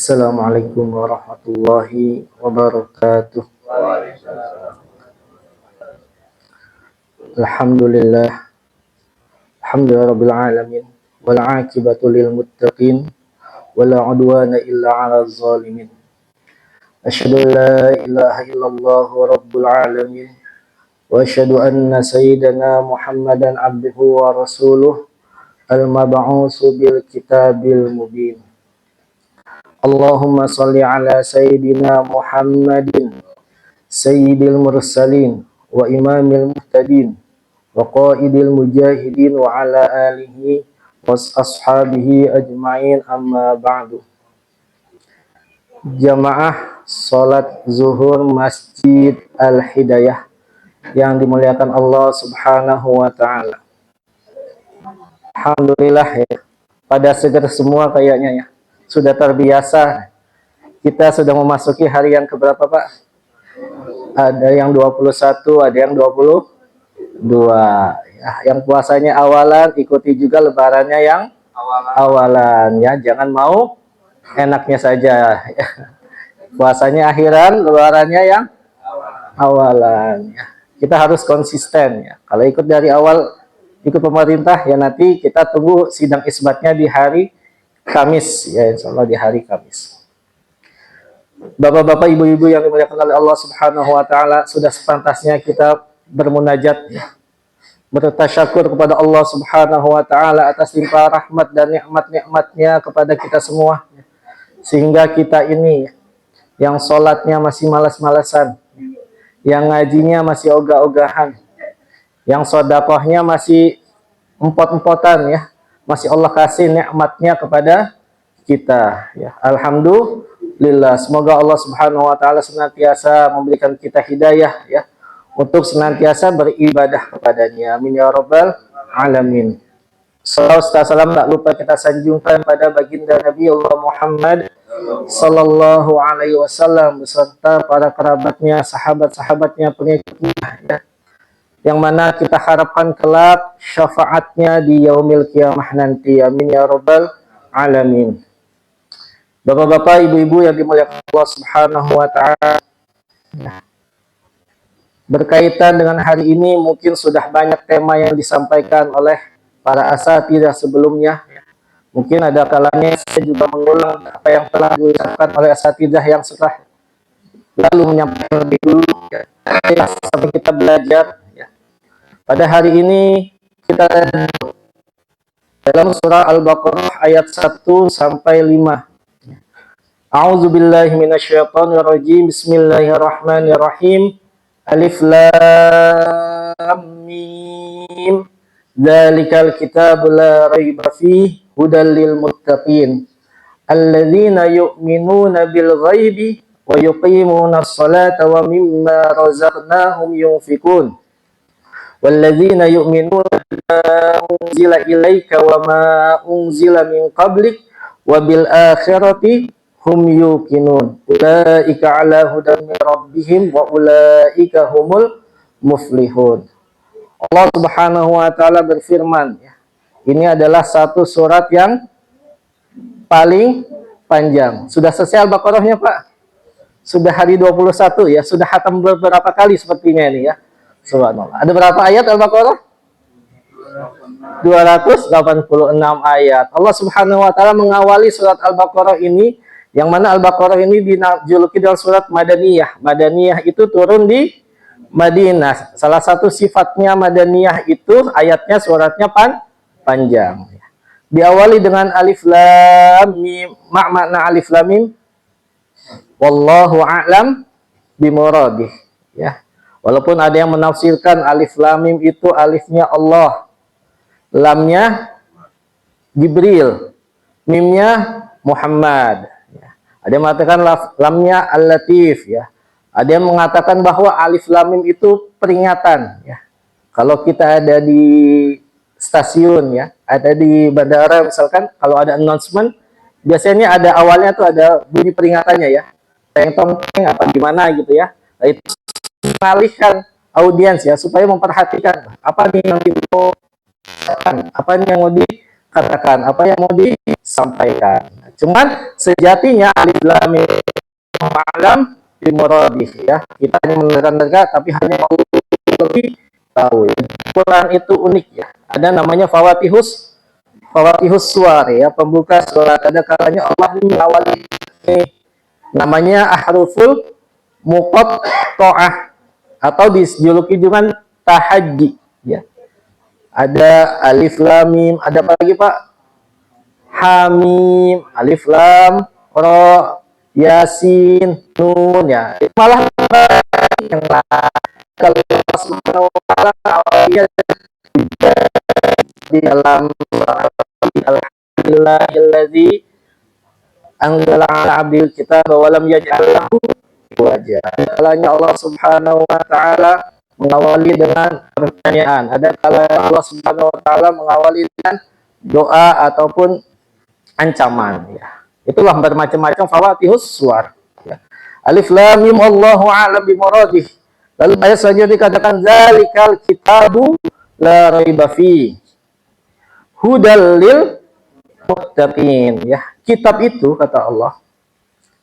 Assalamualaikum warahmatullahi wabarakatuh. Alhamdulillah, alhamdulillah rabbil alamin, wal aqibatu lil muttaqin, wala udwana illa 'alal zalimin. Asyhadu an la ilaha illallah rabbul alamin, wa asyhadu anna sayyidana Muhammadan abduhu wa rasuluh, al-mab'usu bil kitabil mubin. Allahumma salli ala sayyidina Muhammadin sayyidil mursalin wa imamil muhtadin wa qaidil mujahidin wa ala alihi wa ashabihi ajma'in, amma ba'du. Jamaah salat zuhur Masjid Al-Hidayah yang dimuliakan Allah Subhanahu wa taala. Alhamdulillah ya, pada seger semua kayaknya ya. Sudah terbiasa. Kita sudah memasuki hari yang keberapa, Pak? Ada yang 21, ada yang 22. Ya, yang puasanya awalan, ikuti juga lebarannya yang awalan ya. Jangan mau enaknya saja. Puasanya akhiran, lebarannya yang awalan ya. Kita harus konsisten ya. Kalau ikut dari awal, ikut pemerintah ya, nanti kita tunggu sidang isbatnya di hari Kamis ya, insya Allah di hari Kamis. Bapak-bapak, ibu-ibu yang dimuliakan oleh Allah Subhanahu wa taala, sudah sepantasnya kita bermunajat ya, bertasyakur kepada Allah Subhanahu wa taala atas limpah rahmat dan nikmat-nikmatnya kepada kita semua, sehingga kita ini yang sholatnya masih malas-malasan, yang ngajinya masih ogah-ogahan, yang sodakohnya masih empot-empotan ya, masih Allah kasih nikmatnya kepada kita ya. Alhamdulillah, semoga Allah Subhanahu wa taala senantiasa memberikan kita hidayah ya, untuk senantiasa beribadah kepadanya. Amin ya rabbal alamin. Salam tak lupa kita sanjungkan pada baginda Nabi Allah Muhammad sallallahu alaihi wasallam beserta para kerabatnya, sahabat-sahabatnya, pengikutnya ya, yang mana kita harapkan kelak syafaatnya di yaumil qiyamah nanti. Amin ya rabbal alamin. Bapak-bapak, ibu-ibu yang dimuliakan Allah Subhanahu wa taala, berkaitan dengan hari ini mungkin sudah banyak tema yang disampaikan oleh para asatidzah sebelumnya. Mungkin ada kalanya saya juga mengulang apa yang telah diucapkan oleh asatidzah yang setelah lalu menyampaikan lebih dulu ya, sampai kita belajar ya. Pada hari ini kita dalam surah Al-Baqarah ayat 1 sampai 5. A'udzubillahi minasyaitonirrajim. Bismillahirrahmanirrahim. Alif lam mim. Dzalikal kitabu la raiba fihi hudal lil muttaqin. Alladzina yu'minuna bil ghaibi wa yuqimuna as-salata wa mimma razaqnahum yunfikun. Walladzina yu'minuna bima unzila ilaika wa ma unzila min qablik wa bil akhirati hum yuqinun. Ulaika ala hudan min rabbihim wa ulaika humul muflihun. Allah Subhanahu wa taala berfirman ya. Ini adalah satu surat yang paling panjang. Sudah selesai Al-Baqarahnya, Pak? Sudah hari 21 ya, sudah khatam beberapa kali sepertinya ini ya. Subhanallah. Ada berapa ayat Al-Baqarah? 286 ayat. Allah Subhanahu wa taala mengawali surat Al-Baqarah ini, yang mana Al-Baqarah ini dijuluki dalam surat Madaniyah. Madaniyah itu turun di Madinah. Salah satu sifatnya Madaniyah itu ayatnya, suratnya panjang. Diawali dengan alif lam mim. Makna alif lam mim, wallahu a'lam bimuradih ya. Walaupun ada yang menafsirkan alif lam mim itu alifnya Allah, lamnya Jibril, mimnya Muhammad ya. Ada yang mengatakan lamnya Al-Latif ya. Ada yang mengatakan bahwa alif lam mim itu peringatan ya. Kalau kita ada di stasiun ya, ada di bandara misalkan, kalau ada announcement biasanya ada awalnya tuh ada bunyi peringatannya ya, teng-teng apa gimana gitu ya. Nah, itu mengalihkan audiens ya, supaya memperhatikan apa nih yang mau dikatakan, apa nih yang mau dikatakan, apa yang mau disampaikan. Cuman sejatinya alif lam mim alam bimuradih ya. Kita hanya menerka-nerka tapi hanya Allah lebih tahu. Quran itu unik ya. Ada namanya Fawatihus suar ya, pembuka surat. Ada kalanya Allah mengawali namanya ahruful muqatta'ah atau dijuluki dengan tahajji ya. Ada alif lam mim, ada apa lagi Pak? Hamim, alif lam ra, yasin, nun ya. Malah yang kalau Subhanahu wa taala di dalam alhamdulillahilladzi anzala 'ala 'abdil kitaba wa lam yaj'al lahu wajah. Kalanya Allah Subhanahu wa taala mengawali dengan pertanyaan. Ada kalanya Allah Subhanahu wa taala mengawali dengan doa ataupun ancaman ya. Itulah bermacam-macam fawatihus suar ya. Alif lam mim Allahu a'lam bimuradih. Lalu ayat selanjutnya dikatakan zalikal kitabu la raiba fi hudal lil muttaqin ya. Kitab itu kata Allah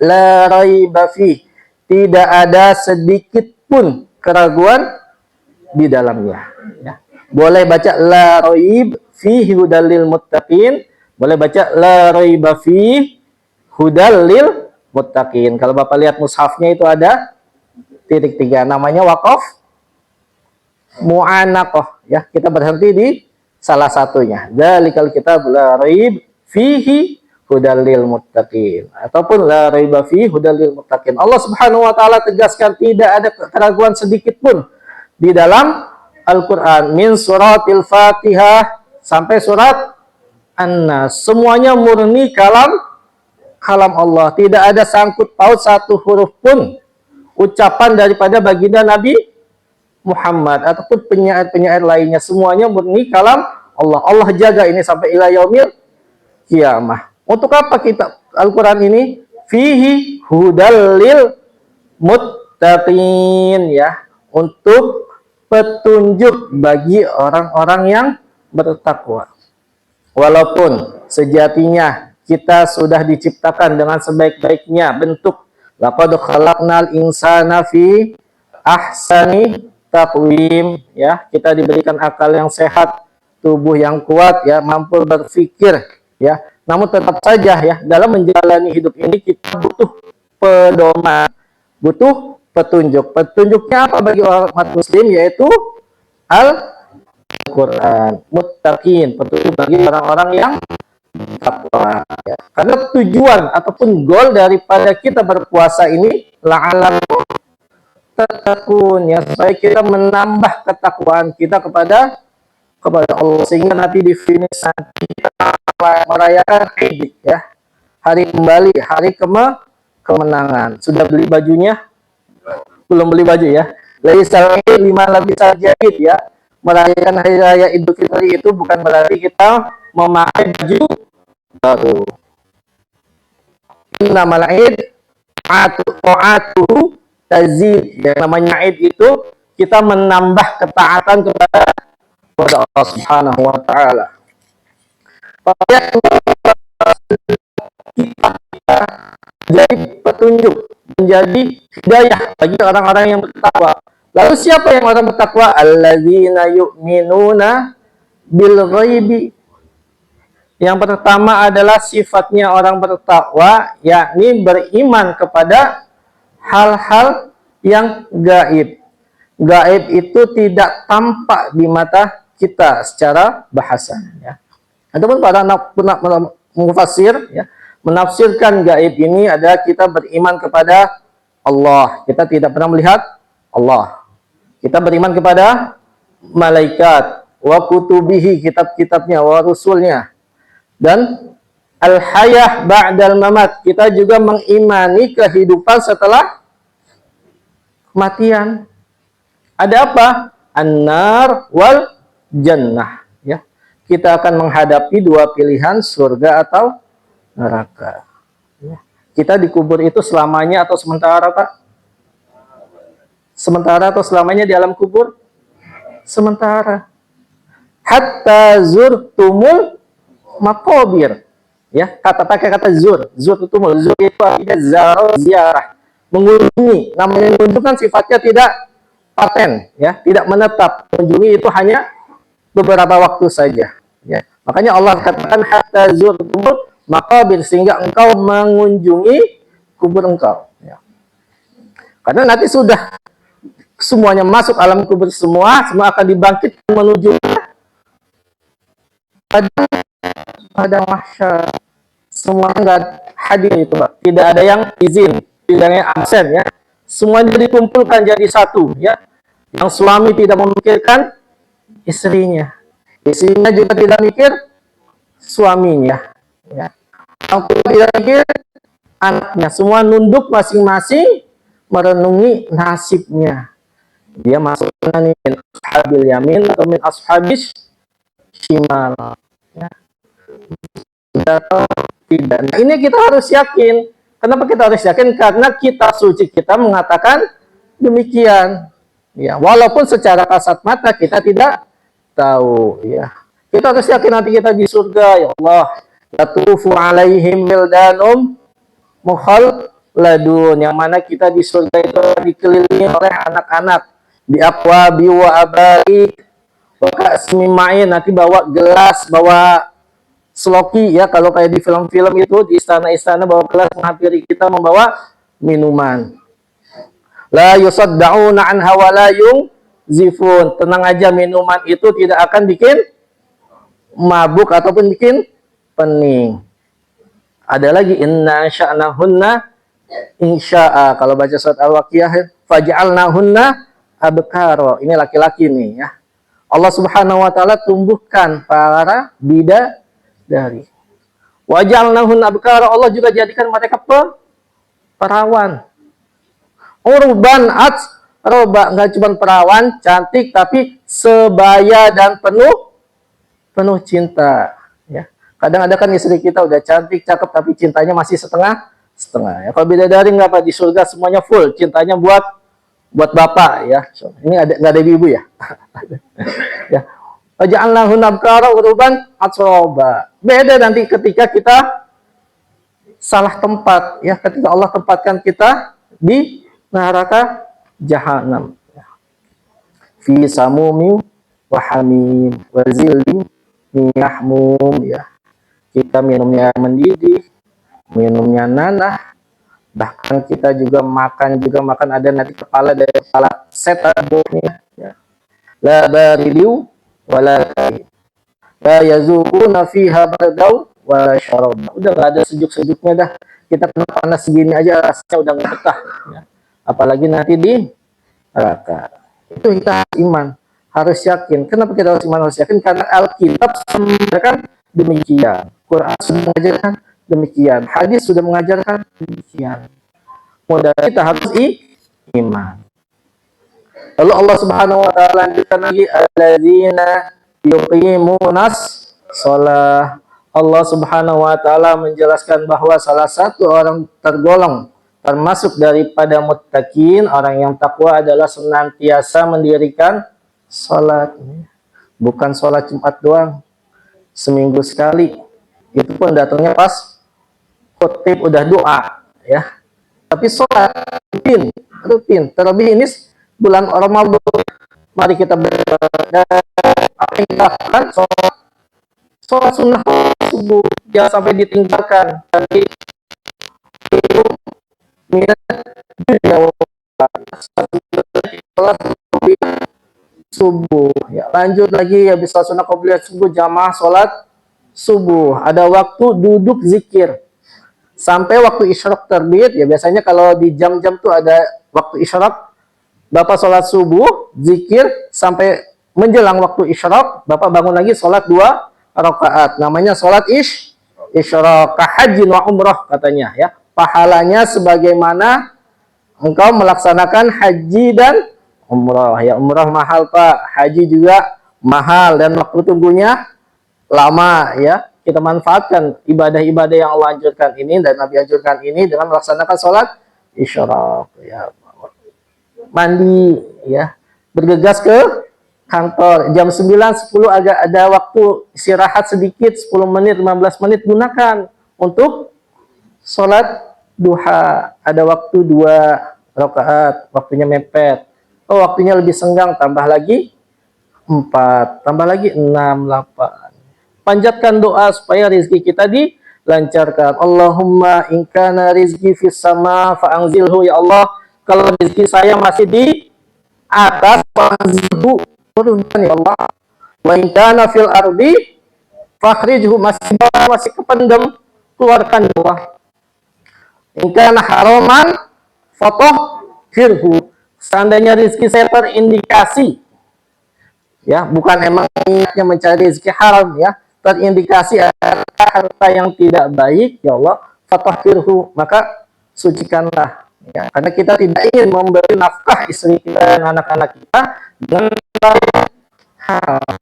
la raiba fi, tidak ada sedikit pun keraguan di dalamnya ya. Boleh baca la raib fi hudal lil muttaqin, boleh baca la raiba fi hudal lil muttaqin. Kalau Bapak lihat mushafnya itu ada titik 3, namanya waqaf mu'anaqah ya. Kita berhenti di salah satunya. Dzalikal kitab la raib fihi hudal lil muttaqin ataupun la raiba fihi hudal lil muttaqin. Allah Subhanahu wa taala tegaskan tidak ada keraguan sedikit pun di dalam Al-Qur'an min suratil Fatihah sampai surat An-Nas. Semuanya murni kalam Allah. Tidak ada sangkut paut satu huruf pun ucapan daripada baginda Nabi Muhammad ataupun penyair-penyair lainnya. Semuanya murni kalam Allah. Allah jaga ini sampai ila yaumil kiamah. Untuk apa kitab Al-Quran ini? Fihi hudal lil muttaqin ya. Untuk petunjuk bagi orang-orang yang bertakwa. Walaupun sejatinya kita sudah diciptakan dengan sebaik-baiknya bentuk. Laqad khalaqnal insana fi ahsani taqwim ya. Kita diberikan akal yang sehat, tubuh yang kuat ya, mampu berpikir ya. Namun tetap saja ya, dalam menjalani hidup ini kita butuh pedoman, butuh petunjuk. Petunjuknya apa bagi orang umat muslim? Yaitu Al-Quran. Muttaqin, petunjuk bagi orang-orang yang takwa ya. Karena tujuan ataupun goal daripada kita berpuasa ini la'allakum tattaqun ya, supaya kita menambah ketakwaan kita kepada Allah, sehingga nanti di finish nanti kita merayakan Eid ya, hari kembali, hari kemenangan. Sudah beli bajunya? Belum beli baju ya. Laisal Eid lima labisal jadid ya. Merayakan hari raya Idul Fitri itu bukan berarti kita memakai baju baru. Innamal Eid ta'atuhu tazid. Yang namanya Eid itu kita menambah ketaatan kepada Allah Subhanahu wa taala. Kita jadi petunjuk, menjadi hidayah bagi orang-orang yang bertakwa. Lalu siapa yang orang bertakwa? Alladzina yu'minuna bil ghaibi. Yang pertama adalah sifatnya orang bertakwa, yakni beriman kepada hal-hal yang gaib. Gaib itu tidak tampak di mata kita secara bahasa ya. Ataupun para mufassir ya, menafsirkan gaib ini adalah kita beriman kepada Allah. Kita tidak pernah melihat Allah. Kita beriman kepada malaikat, wa kutubihi, kitab-kitabnya, wa rusulnya. Dan al-hayah ba'dal mamat. Kita juga mengimani kehidupan setelah kematian. Ada apa? An-nar wal jannah ya. Kita akan menghadapi dua pilihan, surga atau neraka ya. Kita dikubur itu selamanya atau sementara Pak? Sementara atau selamanya di alam kubur? Sementara. Hatta zurtumul maqabir, Ya, pakai kata zur. Zur itu zur itu artinya ziarah, mengunjungi. Namanya mengunjungi kan sifatnya tidak paten, ya, tidak menetap. Mengunjungi itu hanya beberapa waktu saja. Ya. Makanya Allah katakan hatta zur kubur maqabir, sehingga engkau mengunjungi kubur engkau. Ya. Karena nanti sudah semuanya masuk alam kubur, semua akan dibangkitkan menuju pada mahsyar. Semua nggak hadir itu, Pak. Tidak ada yang izin, tidak ada yang absen, ya. Semuanya dikumpulkan jadi satu, ya. Yang suami tidak memikirkan istrinya, istrinya juga tidak mikir suaminya, ya. Yang tua tidak mikir anaknya, semua nunduk masing-masing merenungi nasibnya. Dia masuk min ashabil yamin atau min ashabis shimal, ya. Tidak. Nah, ini kita harus yakin. Kenapa kita harus yakin? Karena kitab suci kita mengatakan demikian. Ya, walaupun secara kasat mata kita tidak tahu, ya. Kita harus yakin nanti kita di surga, ya Allah. Yatufu alaihim mildanum mukhalladun, yang mana kita di surga itu dikelilingi oleh anak-anak bi aqwabi wa abaik wa ka'smin ma'in, nanti bawa gelas, bawa sloki, ya, kalau kayak di film-film itu di istana-istana bawa gelas menghampiri kita membawa minuman. La yusaddauna anha wa la yunzifun. Tenang aja, minuman itu tidak akan bikin mabuk ataupun bikin pening. Ada lagi inna sya'nahunna insya'a. Kalau baca surat Al-Waqiah, faj'alnahunna abkara. Ini laki-laki nih, ya. Allah Subhanahu wa taala tumbuhkan para bidadari. Waj'alnahunna abkara, Allah juga jadikan mereka perawan. Urban roba, nggak cuma perawan cantik, tapi sebaya dan penuh cinta, ya. Kadang ada kan istri kita udah cantik, cakep, tapi cintanya masih setengah. Ya. Kalau bidadari nggak, apa, di surga semuanya full, cintanya buat bapak, ya. So, ini nggak ada ibu ya. Ya. Waja'alnahunna abkara urban atroba. Beda nanti ketika kita salah tempat, ya, ketika Allah tempatkan kita di neraka jahanam. Fi samumi wa hamim wa zilli yahmum, ya. Kita minumnya mendidih, minumnya nanah, bahkan kita juga makan ada nanti kepala dari kepala setan, ya. La baridu wala karim, la yazuquna fiha bardau wala syarab. Udah gak ada sejuk-sejuknya dah. Kita kena panas segini aja rasanya udah gak betah, ya. Apalagi nanti di neraka. Itu kita harus iman, harus yakin. Kenapa kita harus iman, harus yakin? Karena Alkitab mengajarkan demikian, Quran sudah mengajarkan demikian, hadis sudah mengajarkan demikian. Modal kita harus iman. Lalu Allah Subhanahu wa taala lanjutkan lagi, alladzina yuqimunas shalah. Allah Subhanahu wa taala menjelaskan bahwa salah satu orang tergolong termasuk daripada muttaqin, orang yang takwa, adalah senantiasa mendirikan salat. Bukan salat Jumat doang, seminggu sekali. Itu pun datangnya pas khotib udah doa, ya. Tapi sholat rutin. Terlebih ini bulan Ramadan. Mari kita beribadah. Apa yang kita lakukan? Sholat sunnah subuh, jangan sampai ditinggalkan. Tapi sholat subuh, ya. Lanjut lagi, habis sholat sunnah qobliyah subuh, jamaah sholat subuh. Ada waktu duduk zikir sampai waktu isyraq terbit, ya. Biasanya kalau di jam-jam tuh ada waktu isyraq, Bapak sholat subuh, zikir sampai menjelang waktu isyraq, Bapak bangun lagi sholat 2 rakaat. Namanya sholat isyraq, kahajin wa umrah katanya, ya. Pahalanya sebagaimana engkau melaksanakan haji dan umrah, ya. Umrah mahal, Pak, haji juga mahal, dan waktu tunggunya lama, ya. Kita manfaatkan ibadah-ibadah yang Allah anjurkan ini dan Nabi anjurkan ini dengan melaksanakan sholat isyraq, ya. Mandi, ya, bergegas ke kantor jam 9, 10 agak ada waktu istirahat sedikit, 10 menit, 15 menit, gunakan untuk sholat duha. Ada waktu 2 rakaat, waktunya mepet. Oh, waktunya lebih senggang, tambah lagi 4, tambah lagi 6, 8. Panjatkan doa supaya rezeki kita dilancarkan. Allahumma in kana rizqi fis sama fa'anzilhu, ya Allah, kalau rezeki saya masih di atas, fa'anzilhu, turunkan ya Allah. Wa in kana fil ardi fakhrijhu, masih kependem, keluarkan ya Allah. In kana haraman fatahhirhu, seandainya rezeki saya terindikasi, ya bukan emang niatnya mencari rezeki haram, ya terindikasi ada harta yang tidak baik, ya Allah, fatahhirhu, maka sucikanlah, ya, karena kita tidak ingin memberi nafkah istri kita dan anak-anak kita dengan haram.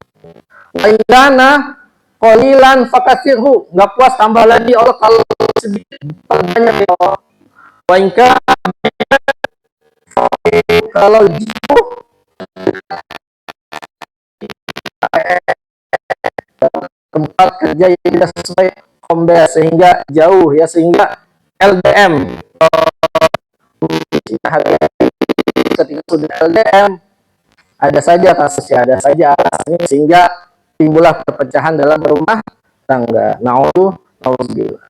Wa in kana qalilan fakasirhu, nggak puas tambah lagi, Allah, kalau sedikit banyak ya Allah. Wa in kana, kalau jauh tempat kerja yang tidak sesuai kombes, sehingga jauh, ya, sehingga LDM, ketika sudah LDM ada saja kasusnya, ada saja alasannya, sehingga timbullah perpecahan dalam rumah tangga. Na'udzubillah.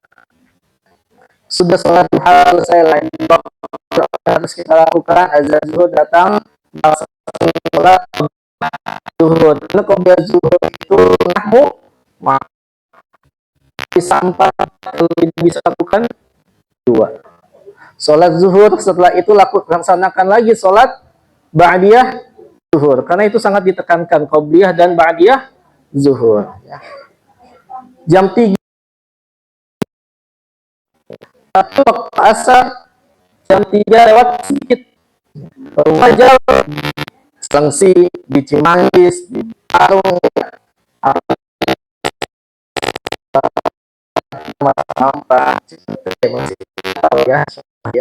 Sudah sholat duha selesai, lagi harus kita lakukan, azan zuhur datang, sholat zuhur. Karena qabla zuhur itu nahmu sampah, kalau tidak bisa lakukan 2 sholat zuhur, setelah itu laksanakan lagi sholat ba'diyah zuhur, karena itu sangat ditekankan qabliyah dan ba'diyah zuhur, ya. Jam 3 waktu asar, jam 3 lewat sedikit, wajar Selengsi, di Cimanggis, di Parung, apa ya,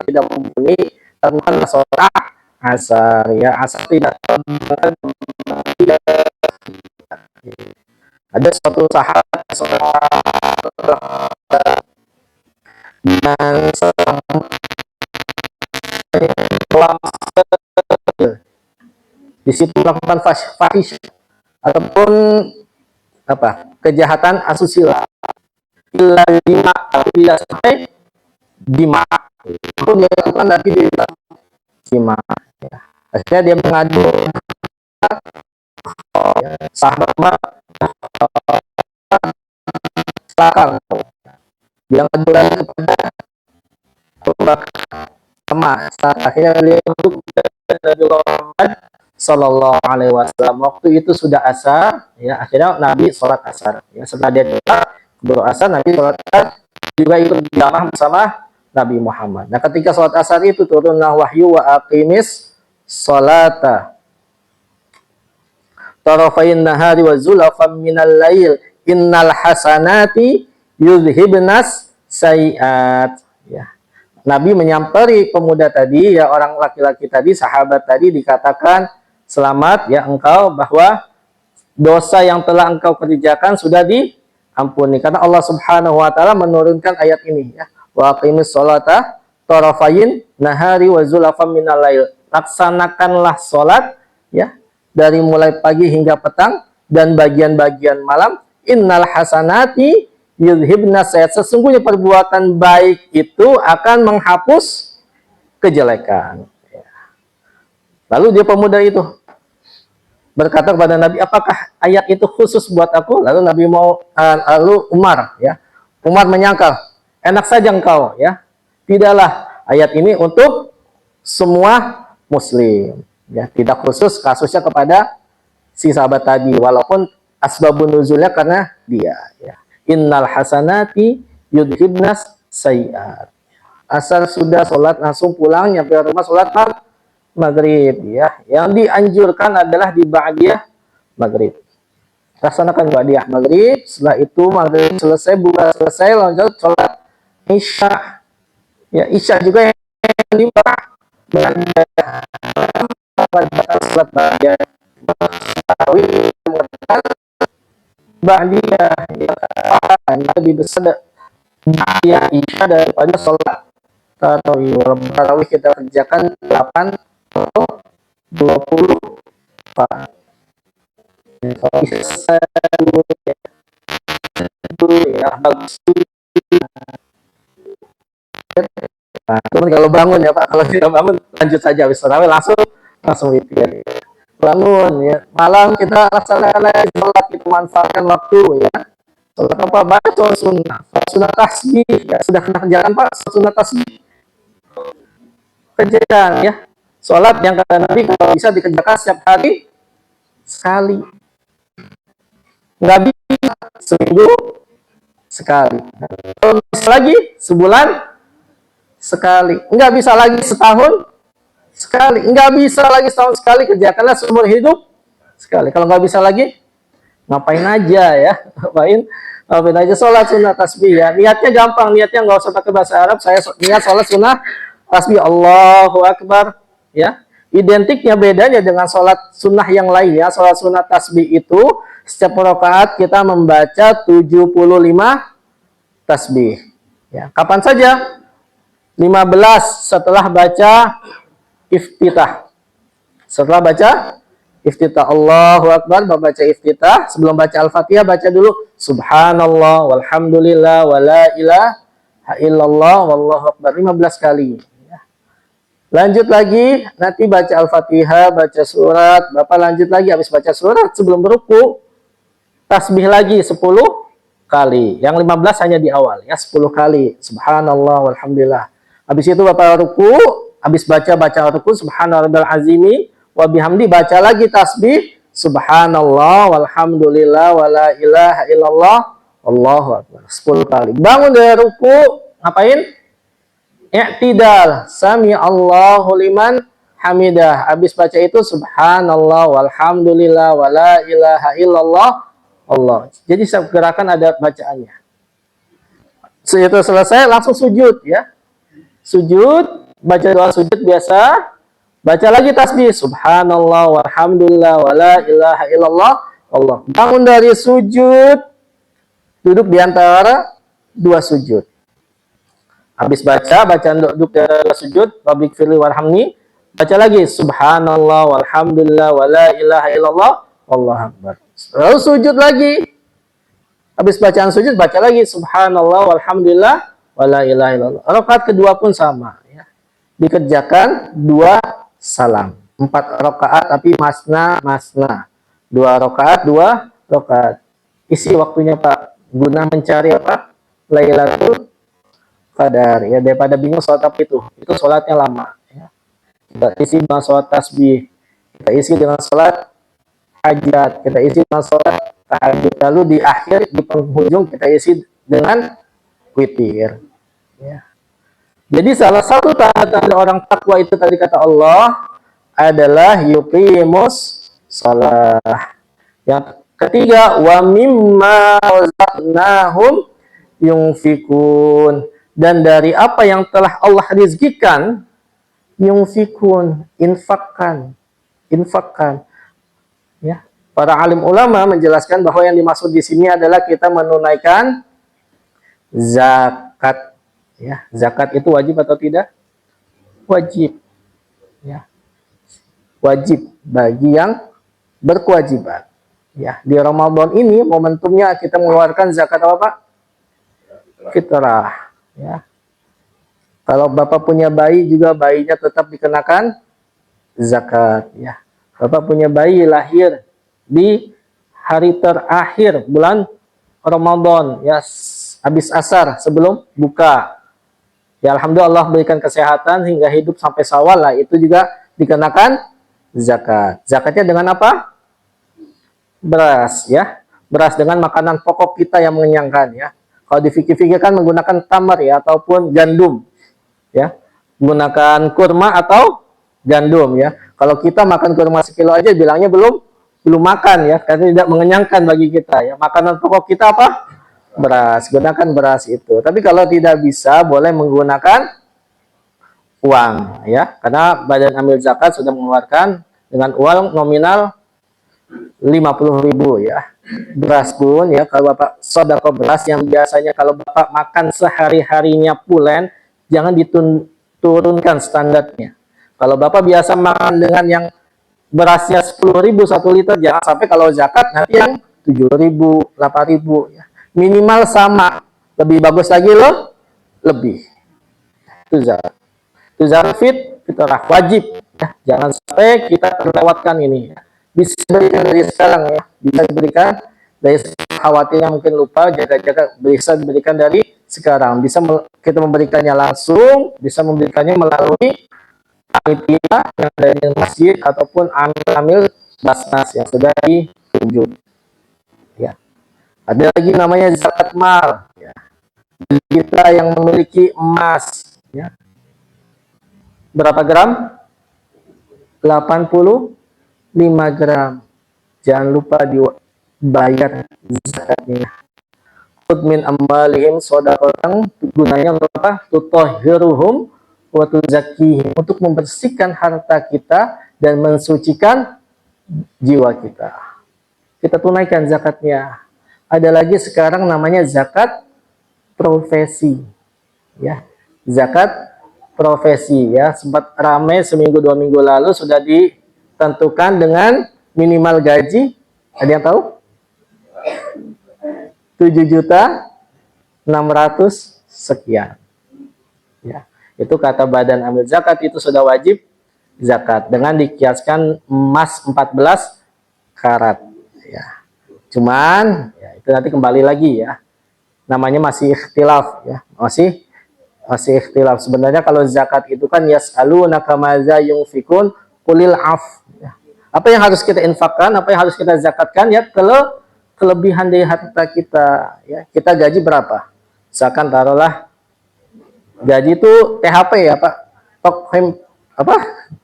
tidak mempunyai temuan sholat asar, ya, asar tidak ada suatu sahabat dan di situ melakukan fahish ataupun apa, kejahatan asusila, lima tidak sampai dima pun dia lakukan, tapi dia dima, ya. Akhirnya dia mengadu, ya, sahabat Sakar yang kedua kepada sama, akhirnya beliau untuk Nabi Muhammad Sallallahu Alaihi Wasallam. Waktu itu sudah asar, ya, akhirnya Nabi sholat asar, ya, setelah dia doa asar, Nabi sholat asar juga ikut berjamaah bersama Nabi Muhammad. Nah, ketika sholat asar itu turunlah wahyu, wa aqimis sholata tarafain nahari wa zulafam minal lail innal hasanati yuzhibnas sayiat, ya. Nabi menyamperi pemuda tadi, ya, orang laki-laki tadi, sahabat tadi, dikatakan, selamat, ya, engkau, bahwa dosa yang telah engkau kerjakan sudah diampuni, karena Allah Subhanahu wa taala menurunkan ayat ini, ya. Wa aqimis sholata tarafain nahari wa zulafam minal lail. Laksanakanlah sholat, ya, dari mulai pagi hingga petang dan bagian-bagian malam. Innal hasanati yudhibna sayyi'at, sesungguhnya perbuatan baik itu akan menghapus kejelekan, ya. Lalu dia pemuda itu berkata kepada Nabi, apakah ayat itu khusus buat aku? Lalu Nabi lalu Umar, ya, Umar menyangkal, enak saja engkau, ya, tidaklah, ayat ini untuk semua muslim, ya, tidak khusus kasusnya kepada si sahabat tadi, walaupun asbabun nuzulnya karena dia, ya. Innal hasanati yudhibnas sayiat. Asal sudah sholat langsung pulang, nyampe rumah sholat maghrib, ya. Yang dianjurkan adalah di ba'diyah maghrib. Laksanakan ba'diyah maghrib, setelah itu maghrib selesai, buka selesai, lanjut sholat isya, ya, isya juga yang lima sholat ba'diyah ba'diyah, ya kan lebih besar ya isya daripada sholat tarawih. Tarawih kita kerjakan 8 atau 20 Pak. Kalau bisa ya bagus. Nah, cuman kalau bangun ya Pak, kalau tidak bangun lanjut saja habis tarawih langsung witir. Bangun ya, malam kita laksanakan lagi sholat, kita manfaatkan waktu ya. Sholat apa? Baca sunnah tasbih ya, sudah kena kerjakan Pak, sunnah tasbih kerjakan ya. Sholat yang kata Nabi kalau bisa dikerjakan setiap hari sekali, nggak bisa seminggu sekali, kalau bisa lagi sebulan sekali, nggak bisa lagi setahun sekali, nggak bisa lagi setahun sekali, kerjakanlah seumur hidup sekali. Kalau nggak bisa lagi ngapain aja ya, ngapain aja sholat sunnah tasbih ya. Niatnya gampang, niatnya nggak usah pakai bahasa Arab. Saya niat sholat sunnah tasbih Allahu Akbar ya. Identiknya bedanya dengan sholat sunnah yang lain ya. Sholat sunnah tasbih itu setiap rakaat kita membaca 75 tasbih ya. Kapan saja? 15 setelah baca iftitah. Setelah baca iftitah Allahu Akbar, baca iftitah, sebelum baca Al-Fatihah baca dulu Subhanallah walhamdulillah wala ilaha illallah wallahu akbar 15 kali. Lanjut lagi, nanti baca Al-Fatihah, baca surat, Bapak lanjut lagi habis baca surat sebelum beruku tasbih lagi 10 kali. Yang 15 hanya di awal ya, 10 kali. Subhanallah walhamdulillah. Habis itu Bapak ruku, habis baca ruku subhanallahil azimi wa bihamdi, baca lagi tasbih subhanallah walhamdulillah wala ilaha illallah Allahu akbar 10 kali. Bangun dari ruku, ngapain? I'tidal, sami Allahu liman hamidah. Habis baca itu subhanallah walhamdulillah wala ilaha illallah Allah. Jadi gerakan ada bacaannya. Setelah selesai langsung sujud ya. Sujud, baca doa sujud biasa, baca lagi tasbih subhanallah walhamdulillah wala ilaha illallah Allah. Bangun dari sujud, duduk di antara dua sujud. Habis bacaan duduk di antara dua sujud, rabbighfirli warhamni, baca lagi subhanallah walhamdulillah wala ilaha illallah wallahu akbar. Lalu sujud lagi. Habis bacaan sujud baca lagi subhanallah walhamdulillah wala ilaha illallah. Rakaat kedua pun sama ya. Dikerjakan 2 salam. 4 rakaat tapi masna. 2 rakaat, 2 rakaat. Isi waktunya Pak, guna mencari apa? Lailatul Qadar ya, daripada bingung sholat apa itu sholatnya lama ya. Kita isi dengan sholat tasbih, kita isi dengan sholat hajat, kita isi dengan sholat tahajud, lalu di akhir, di penghujung kita isi dengan witir ya. Jadi salah satu tanda orang takwa itu tadi kata Allah adalah yuqimus shalah. Yang ketiga, wa mimma razaqnahum yunfikun, dan dari apa yang telah Allah rizkikan, yunfikun, infakkan ya. Para alim ulama menjelaskan bahwa yang dimaksud di sini adalah kita menunaikan zakat ya. Zakat itu wajib atau tidak? Wajib ya. Wajib bagi yang berkewajiban ya. Di Ramadan ini momentumnya kita mengeluarkan zakat apa Pak? Fitrah ya. Kalau Bapak punya bayi juga, bayinya tetap dikenakan zakat ya. Bapak punya bayi lahir di hari terakhir bulan Ramadan ya, habis asar sebelum buka ya, alhamdulillah Allah berikan kesehatan hingga hidup sampai Syawal lah, itu juga dikenakan zakat. Zakatnya dengan apa? Beras ya. Beras dengan makanan pokok kita yang mengenyangkan ya. Kalau difikir-fikir kan menggunakan tamar ya, ataupun gandum ya, menggunakan kurma atau gandum ya. Kalau kita makan kurma sekilo aja bilangnya belum makan ya, karena tidak mengenyangkan bagi kita ya. Makanan pokok kita apa? Beras. Gunakan beras itu. Tapi kalau tidak bisa, boleh menggunakan uang ya, karena Badan Amil Zakat sudah mengeluarkan dengan uang nominal 50.000 ya. Beras pun ya, kalau Bapak sedekah beras yang biasanya kalau Bapak makan sehari-harinya pulen, jangan diturunkan standarnya. Kalau Bapak biasa makan dengan yang berasnya 10.000 1 liter, jangan sampai kalau zakat nanti yang 7.000 8.000 ya. Minimal sama, lebih bagus lagi loh, lebih. Itu zakat. Itu zakat fitrah wajib ya. Jangan sampai kita terlewatkan ini. Bisa diberikan dari sekarang ya, bisa diberikan dari khawatirnya mungkin lupa, jaga-jaga, bisa diberikan dari sekarang. Bisa kita memberikannya langsung, bisa memberikannya melalui panitia yang ada di masjid ataupun amil basnas yang sudah ditunjuk ya. Ada lagi namanya zakat mal ya. Kita yang memiliki emas ya, berapa gram? 85 gram. Jangan lupa dibayar zakatnya. Min amwalihim shadaqatan, gunanya untuk apa? Tutahhiruhum wa tuzakkihim, untuk membersihkan harta kita dan mensucikan jiwa kita. Kita tunaikan zakatnya. Ada lagi sekarang namanya zakat profesi ya. Zakat profesi ya, sempat ramai seminggu 2 minggu lalu, sudah ditentukan dengan minimal gaji, ada yang tahu? 7.600.000 sekian ya. Itu kata Badan Amil Zakat, itu sudah wajib zakat dengan dikiaskan emas 14 karat ya. Cuman ya, itu nanti kembali lagi ya, namanya masih ikhtilaf ya, masih ikhtilaf. Sebenarnya kalau zakat itu kan yas'alunaka maza yunfikun qulil af ya. Apa yang harus kita infakkan, apa yang harus kita zakatkan ya, kalau kelebihan dari harta kita ya. Kita gaji berapa? Misalkan taruhlah gaji itu THP ya Pak,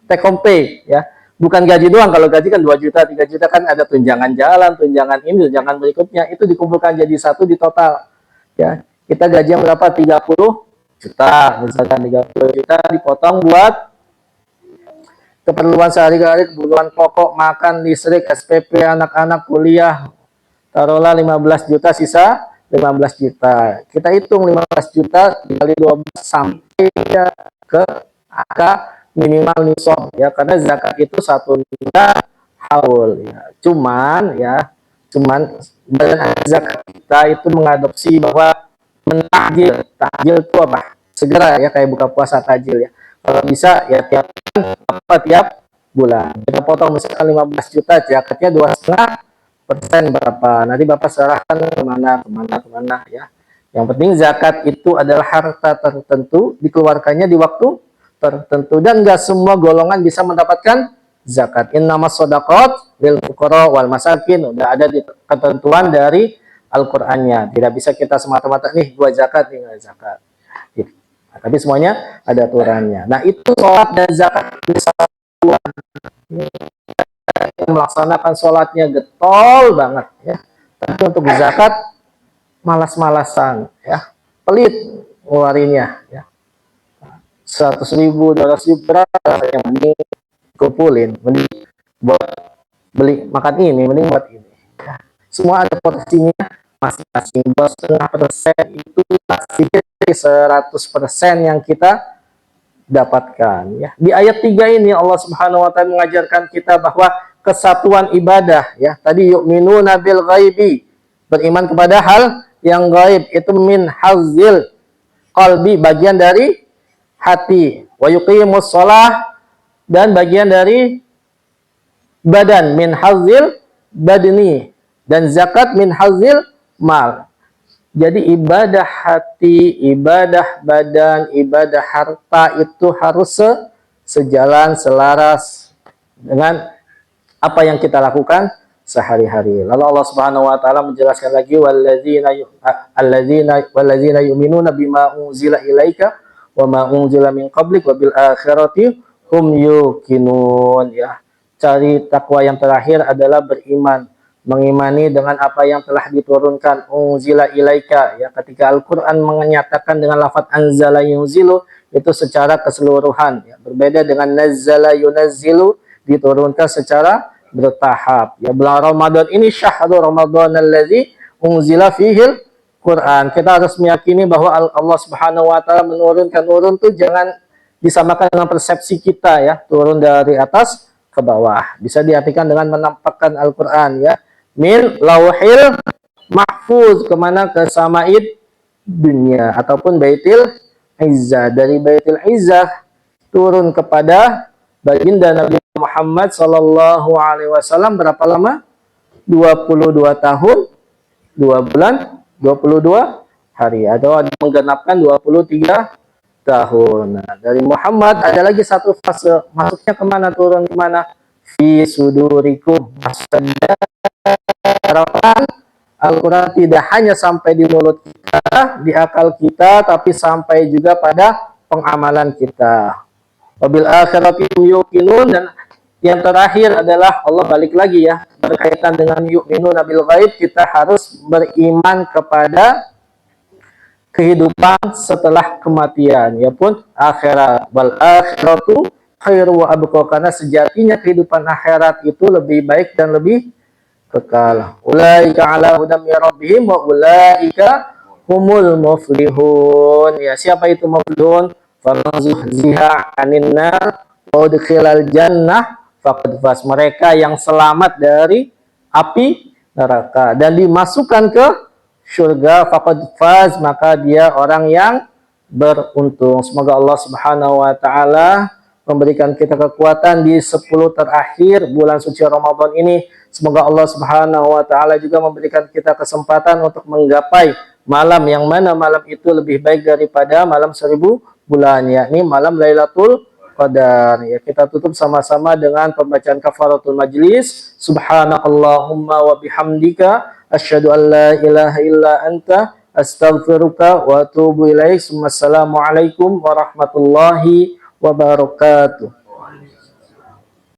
take home pay ya. Bukan gaji doang, kalau gaji kan 2 juta, 3 juta kan ada tunjangan jalan, tunjangan ini, tunjangan berikutnya, itu dikumpulkan jadi satu di total ya. Kita gaji yang berapa? 30 juta, misalkan 30 juta dipotong buat keperluan sehari-hari, kebutuhan pokok, makan, listrik, SPP, anak-anak kuliah, taruhlah 15 juta, sisa 15 juta. Kita hitung 15 juta dikali 12 sampai ke angka minimal nisab ya, karena zakat itu 1 haul ya. Cuman zakat kita itu mengadopsi bahwa mentakjil. Takjil itu apa? Segera ya, kayak buka puasa takjil ya. Kalau bisa ya tiap bulan. Kita potong misalkan 15 juta, zakatnya 2,5% berapa? Nanti Bapak serahkan kemana ya. Yang penting zakat itu adalah harta tertentu, dikeluarkannya di waktu tertentu, dan enggak semua golongan bisa mendapatkan zakat. Innamas shadaqat lil fuqara wal masakin, udah ada di ketentuan dari Al-Qur'annya. Tidak bisa kita semata-mata nih gua zakat, nih enggak zakat. Nah, tapi semuanya ada aturannya. Nah, itu sholat dan zakat kesatuan. Melaksanakan sholatnya getol banget ya. Tapi untuk zakat malas-malasan ya, pelit ngeluarinnya ya. 100.000, 200.000 berapa yang mending kumpulin, mending buat beli makan ini, mending buat ini ya. Semua ada porsinya masing-masing. 2,5% itu masih dari 100% yang kita dapatkan ya. Di ayat 3 ini Allah Subhanahu wa taala mengajarkan kita bahwa kesatuan ibadah ya. Tadi yu'minuna bil ghaibi, beriman kepada hal yang gaib, itu min hazil qalbi, bagian dari hati, wa yuqimus shalah, dan bagian dari badan, min hazil badni, dan zakat min hazil mal. Jadi ibadah hati, ibadah badan, ibadah harta itu harus sejalan, selaras dengan apa yang kita lakukan sehari-hari. Lalu Allah Subhanahu wa taala menjelaskan lagi, walladzina yu'minuna bima unzila ilaika wa ma unzila min qablik wa bil akhirati hum yuqinun ya. Cari takwa yang terakhir adalah beriman, mengimani dengan apa yang telah diturunkan, unzila ilaika ya. Ketika Al-Qur'an menyatakan dengan lafaz anzala yunzilu, itu secara keseluruhan ya. Berbeda dengan nazzala yunazzilu, diturunkan secara bertahap. Ya, bulan Ramadan ini syahrul Ramadan allazi unzila fihil Quran. Kita harus meyakini bahwa Allah Subhanahu wa taala menurunkan turun tuh jangan disamakan dengan persepsi kita ya, turun dari atas ke bawah. Bisa diartikan dengan menampakkan Al-Qur'an ya. Min lauhil mahfuz kemana ke samaid dunia ataupun baitil izzah, dari baitil izzah turun kepada baginda Nabi Muhammad sallallahu alaihi wasallam berapa lama? 22 tahun, 2 bulan, 22 hari, atau menggenapkan 23 tahun. Nah, dari Muhammad ada lagi satu fase, masuknya kemana, turun kemana? Fi sudurikum, harapan Al-Quran tidak hanya sampai di mulut kita, di akal kita, tapi sampai juga pada pengamalan kita. Wabil akhirati yuqinun, dan yang terakhir adalah Allah balik lagi ya, berkaitan dengan yu'minuna bil ghaib, kita harus beriman kepada kehidupan setelah kematian, ya pun akhirat. Wal akhiratu khairu wa abqa, karena sejatinya kehidupan akhirat itu lebih baik dan lebih kekal. Ulaika ala hudam min rabbihim wa ulaika humul muflihun. Ya, siapa itu muflihun? Faman zuhziha 'anil nar wa udkhilal jannah faqad faz. Mereka yang selamat dari api neraka dan dimasukkan ke surga, faqad faz, maka dia orang yang beruntung. Semoga Allah Subhanahu wa taala memberikan kita kekuatan di 10 terakhir bulan suci Ramadan ini. Semoga Allah Subhanahu wa taala juga memberikan kita kesempatan untuk menggapai malam yang mana malam itu lebih baik daripada malam 1000 bulan, yakni malam Lailatul Qadar. Ya, kita tutup sama-sama dengan pembacaan kafaratul majlis. Subhanakallahumma wa bihamdika asyhadu an la ilaha illa anta astaghfiruka wa atubu ilaik. Wassalamualaikum warahmatullahi wabarakatuh.